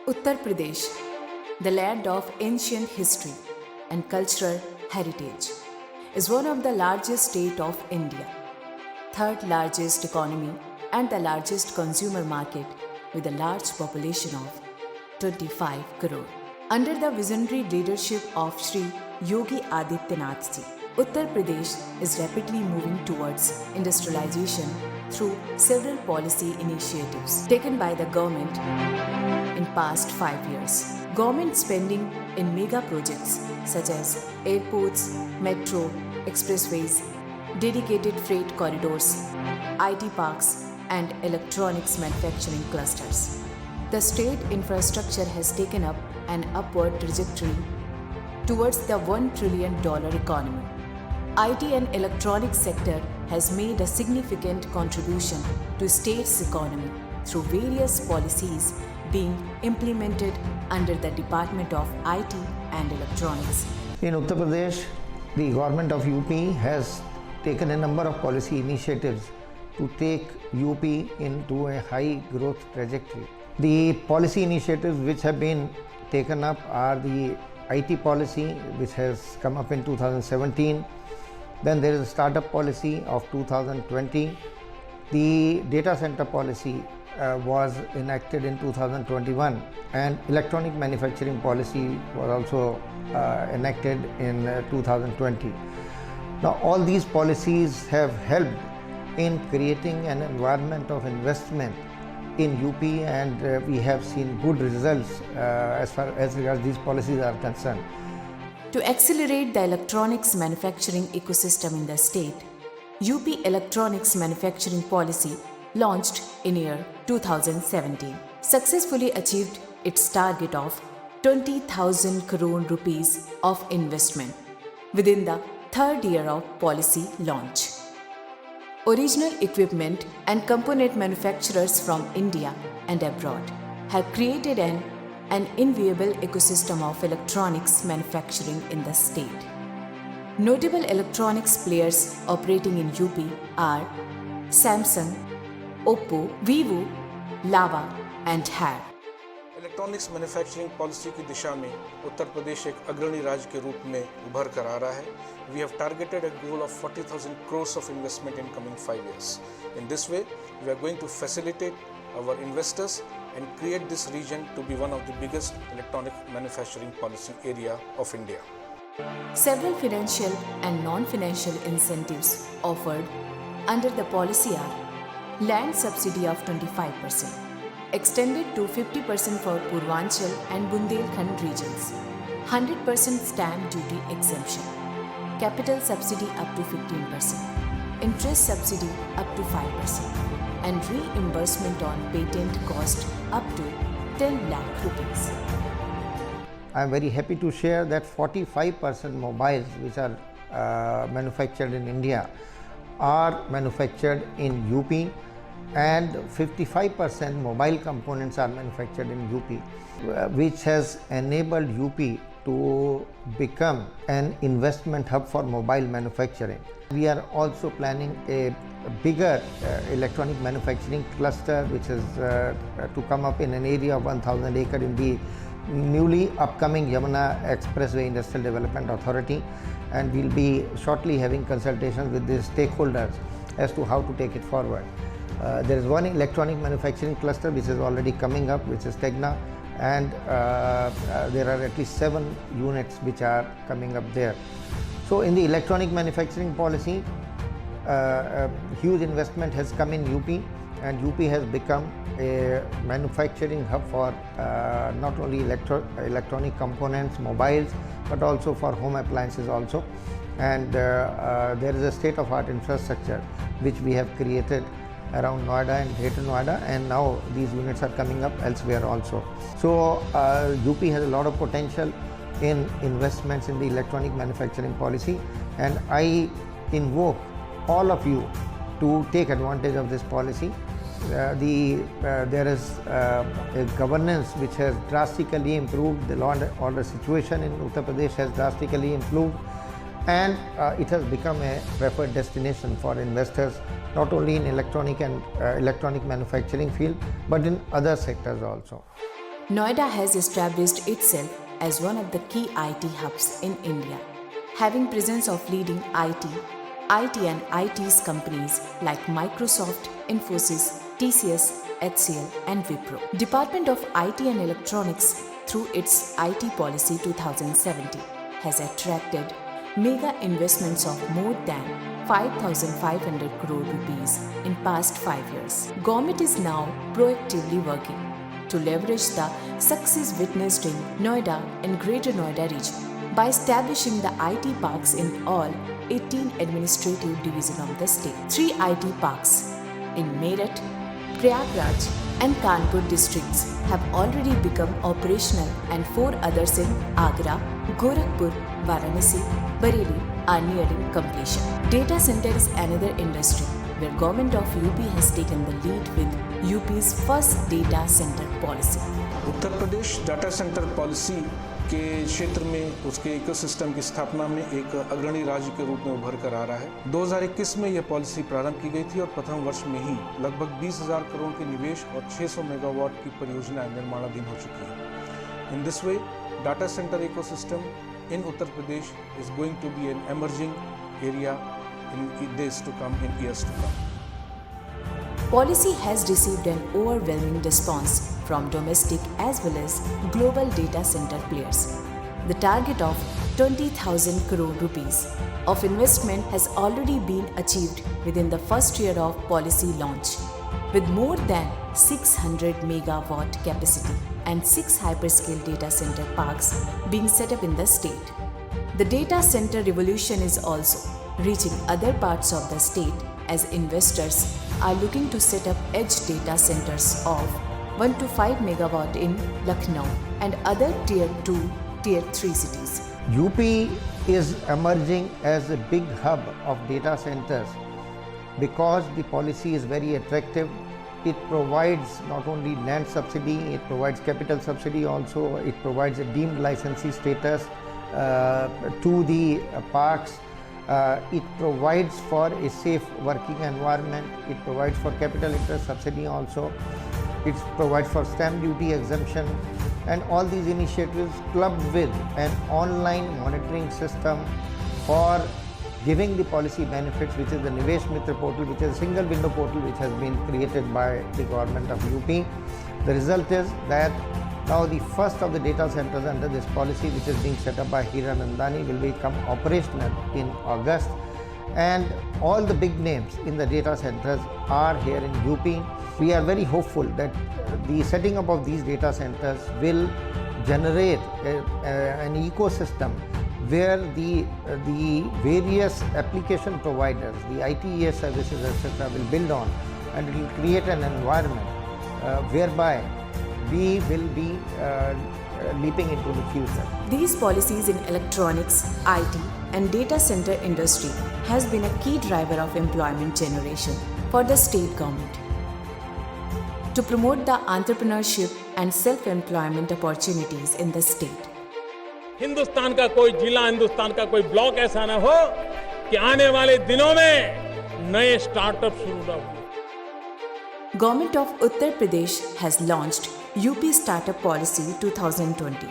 Uttar Pradesh, the land of ancient history and cultural heritage, is one of the largest states of India, third largest economy and the largest consumer market with a large population of 25 crore. Under the visionary leadership of Sri Yogi Adityanath ji, Uttar Pradesh is rapidly moving towards industrialization through several policy initiatives taken by the government in past 5 years. Government spending in mega projects such as airports, metro, expressways, dedicated freight corridors, IT parks, and electronics manufacturing clusters. The state infrastructure has taken up an upward trajectory towards the $1 trillion economy. IT and electronics sector has made a significant contribution to state's economy through various policies being implemented under the Department of IT and Electronics. In Uttar Pradesh, the government of UP has taken a number of policy initiatives to take UP into a high growth trajectory. The policy initiatives which have been taken up are the IT policy, which has come up in 2017. Then there is a startup policy of 2020. The data center policy was enacted in 2021, and electronic manufacturing policy was also enacted in 2020. Now all these policies have helped in creating an environment of investment in UP, and we have seen good results as far as regards these policies are concerned. To accelerate the electronics manufacturing ecosystem in the state, UP Electronics Manufacturing Policy, launched in year 2017, successfully achieved its target of 20,000 crore rupees of investment within the third year of policy launch. Original equipment and component manufacturers from India and abroad have created an enviable ecosystem of electronics manufacturing in the state. Notable electronics players operating in UP are Samsung, Oppo, Vivo, Lava and HAR. Electronics manufacturing policy की दिशा में उत्तर प्रदेश एक अग्रणी राज्य के रूप में उभर कर आ रहा है. We have targeted a goal of 40,000 crores of investment in coming 5 years. In this way, we are going to facilitate our investors and create this region to be one of the biggest electronic manufacturing policy area of India. Several financial and non-financial incentives offered under the policy are land subsidy of 25%, extended to 50% for Purvanchal and Bundelkhand regions, 100% stamp duty exemption, capital subsidy up to 15%, interest subsidy up to 5%, and reimbursement on patent cost up to 10 lakh rupees. I am very happy to share that 45% mobiles which are manufactured in India are manufactured in UP, and 55% mobile components are manufactured in UP, which has enabled UP to become an investment hub for mobile manufacturing. We are also planning a bigger electronic manufacturing cluster, which is to come up in an area of 1,000 acre in the newly upcoming Yamuna Expressway Industrial Development Authority, and we'll be shortly having consultations with the stakeholders as to how to take it forward. There is one electronic manufacturing cluster which is already coming up, which is Tegna, and there are at least 7 units which are coming up there. So in the electronic manufacturing policy, huge investment has come in UP, and UP has become a manufacturing hub for not only electronic components, mobiles, but also for home appliances also. And there is a state-of-art infrastructure which we have created around Noida and Greater Noida, and now these units are coming up elsewhere also. So UP has a lot of potential in investments in the electronic manufacturing policy, and I invoke all of you to take advantage of this policy. There is a governance which has drastically improved. The law and order situation in Uttar Pradesh has drastically improved, and it has become a preferred destination for investors, not only in electronic and electronic manufacturing field, but in other sectors also. Noida has established itself as one of the key IT hubs in India, having presence of leading IT and IT's companies like Microsoft, Infosys, TCS, HCL and Wipro. Department of IT and Electronics through its IT policy 2070 has attracted mega investments of more than 5,500 crore rupees in past 5 years. Government is now proactively working to leverage the success witnessed in Noida and Greater Noida region by establishing the IT parks in all 18 administrative divisions of the state. 3 IT parks in Meerut, Prayagraj and Kanpur districts have already become operational and 4 others in Agra, Gorakhpur, Varanasi, Bareilly are nearing completion. Data center is another industry where government of UP has taken the lead with UP's first data center policy. Uttar Pradesh data centre policy के क्षेत्र में उसके ecosystem की स्थापना में एक अग्रणी राज्य के रूप में उभर कर आ रहा है। 2021 में यह पॉलिसी प्रारंभ की गई थी और प्रथम वर्ष में ही लगभग 20,000 करोड़ के निवेश और 600 मेगावाट की परियोजना निर्माणाधीन हो चुकी है। In this way data centre ecosystem in Uttar Pradesh is going to be an emerging area in days to come, in years to come. Policy has received an overwhelming response from domestic as well as global data center players. The target of 20,000 crore rupees of investment has already been achieved within the first year of policy launch, with more than 600 megawatt capacity and 6 hyperscale data center parks being set up in the state. The data center revolution is also reaching other parts of the state as investors are looking to set up edge data centers of 1 to 5 megawatt in Lucknow and other tier 2, tier 3 cities. UP is emerging as a big hub of data centers because the policy is very attractive. It provides not only land subsidy, it provides capital subsidy also, it provides a deemed licensee status to the parks, it provides for a safe working environment, it provides for capital interest subsidy also, it provides for stamp duty exemption, and all these initiatives clubbed with an online monitoring system for giving the policy benefits, which is the Nivesh Mitra portal, which is a single window portal which has been created by the government of UP. The result is that now the first of the data centers under this policy, which is being set up by Hiranandani, will become operational in August, and all the big names in the data centers are here in UP. We are very hopeful that the setting up of these data centers will generate an ecosystem where the various application providers, the ITES services, etc., will build on, and it will create an environment whereby we will be leaping into the future. These policies in electronics, IT and data center industry has been a key driver of employment generation for the state government. To promote the entrepreneurship and self-employment opportunities in the state. Hindustan का कोई जिला, हिंदुस्तान का कोई block ऐसा ना हो कि आने वाले दिनों में नए स्टार्टअप शुरू ना हो। Government of Uttar Pradesh has launched UP Startup Policy 2020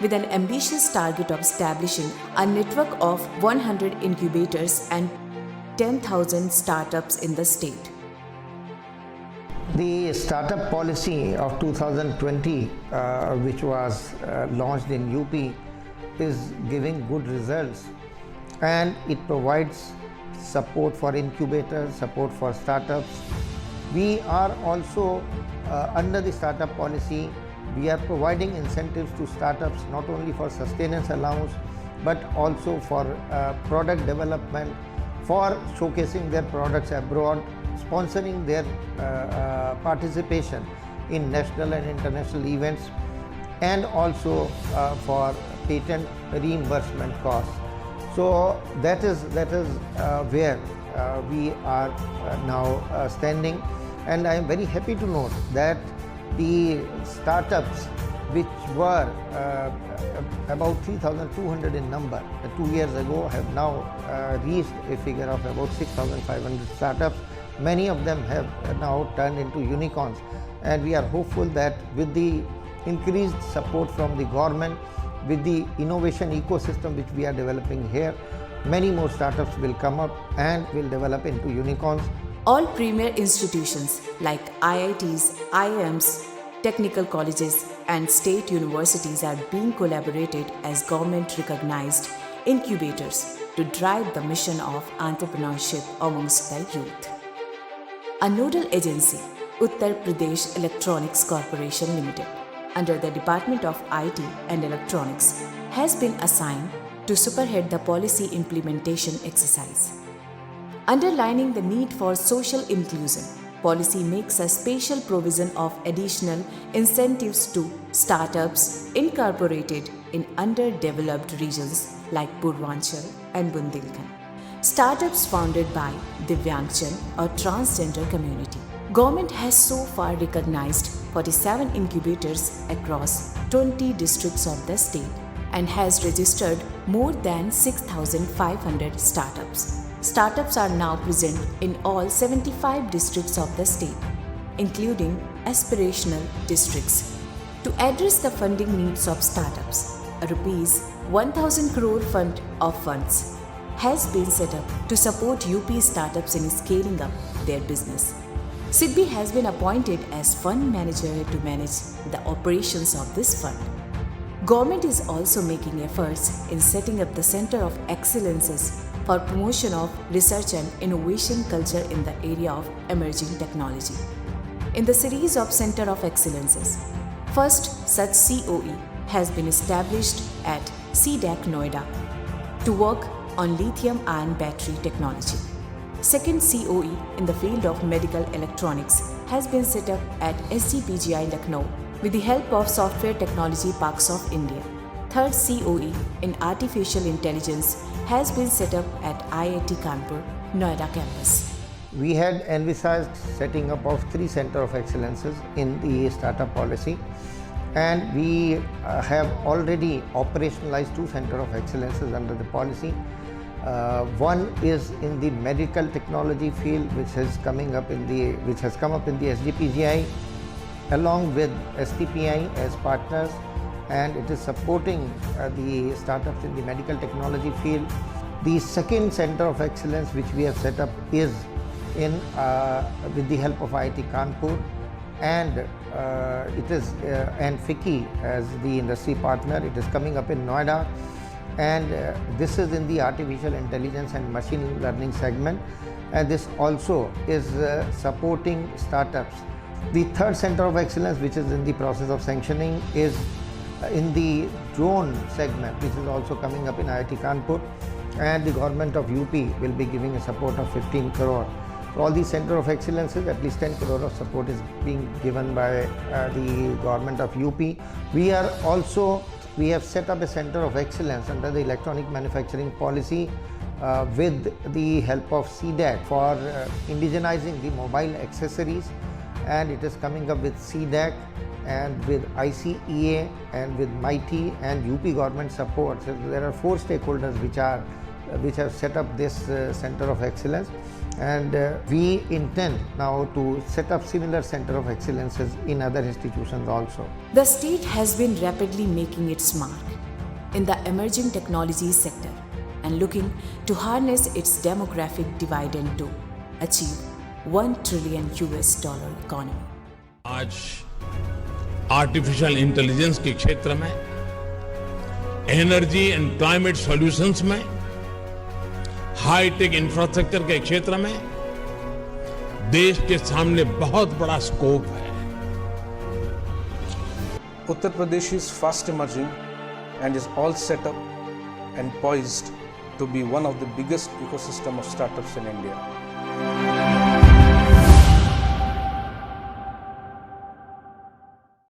with an ambitious target of establishing a network of 100 incubators and 10,000 startups in the state. The startup policy of 2020, which was launched in UP, is giving good results, and it provides support for incubators, support for startups. We are also under the startup policy, we are providing incentives to startups not only for sustenance allowance but also for product development, for showcasing their products abroad, sponsoring their participation in national and international events, and also for patent reimbursement costs. So that is where we are now standing, and I am very happy to note that the startups which were about 3,200 in number 2 years ago have now reached a figure of about 6,500 startups. Many of them have now turned into unicorns, and we are hopeful that with the increased support from the government, with the innovation ecosystem which we are developing here, many more startups will come up and will develop into unicorns. All premier institutions like IITs, IIMs, technical colleges and state universities are being collaborated as government-recognized incubators to drive the mission of entrepreneurship amongst the youth. A nodal agency, Uttar Pradesh Electronics Corporation Limited, under the Department of IT and Electronics, has been assigned to spearhead the policy implementation exercise. Underlining the need for social inclusion, policy makes a special provision of additional incentives to startups incorporated in underdeveloped regions like Purvanchal and Bundelkhand. Startups founded by Divyangjan or transgender community. Government has so far recognized 47 incubators across 20 districts of the state and has registered more than 6,500 startups. Startups are now present in all 75 districts of the state, including aspirational districts. To address the funding needs of startups, a Rs 1,000 crore fund of funds has been set up to support UP startups in scaling up their business. SIDBI has been appointed as fund manager to manage the operations of this fund. Government is also making efforts in setting up the Center of Excellences for promotion of research and innovation culture in the area of emerging technology. In the series of Center of Excellences, first such COE has been established at CDAC Noida to work on lithium-ion battery technology. Second COE in the field of medical electronics has been set up at SGPGI Lucknow with the help of Software Technology Parks of India. Third COE in artificial intelligence has been set up at IIT Kanpur, Noida campus. We had envisaged setting up of 3 Center of Excellences in the startup policy, and we have already operationalized 2 Center of Excellences under the policy. One is in the medical technology field, which has come up in the SGPGI along with STPI as partners, and it is supporting the startups in the medical technology field. The second Center of Excellence which we have set up is in with the help of IIT Kanpur, and it is and FICCI as the industry partner. It is coming up in Noida, and this is in the artificial intelligence and machine learning segment, and this also is supporting startups. The third Center of Excellence, which is in the process of sanctioning, is in the drone segment, which is also coming up in IIT Kanpur, and the government of UP will be giving a support of 15 crore. For all these Center of Excellences, at least 10 crore of support is being given by the government of UP. We have set up a Center of Excellence under the electronic manufacturing policy with the help of CDAC for indigenizing the mobile accessories, and it is coming up with CDAC and with ICEA and with MIT and UP government support. So there are 4 stakeholders which have set up this Center of Excellence, and we intend now to set up similar Center of Excellences in other institutions also. The state has been rapidly making its mark in the emerging technology sector and looking to harness its demographic dividend to achieve $1 trillion economy. आज artificial intelligence के क्षेत्र में, energy and climate solutions में, hi tech infrastructure के क्षेत्र में देश के सामने बहुत बड़ा स्कोप है. Uttar Pradesh is fast emerging and is all set up and poised to be one of the biggest ecosystem of startups in India.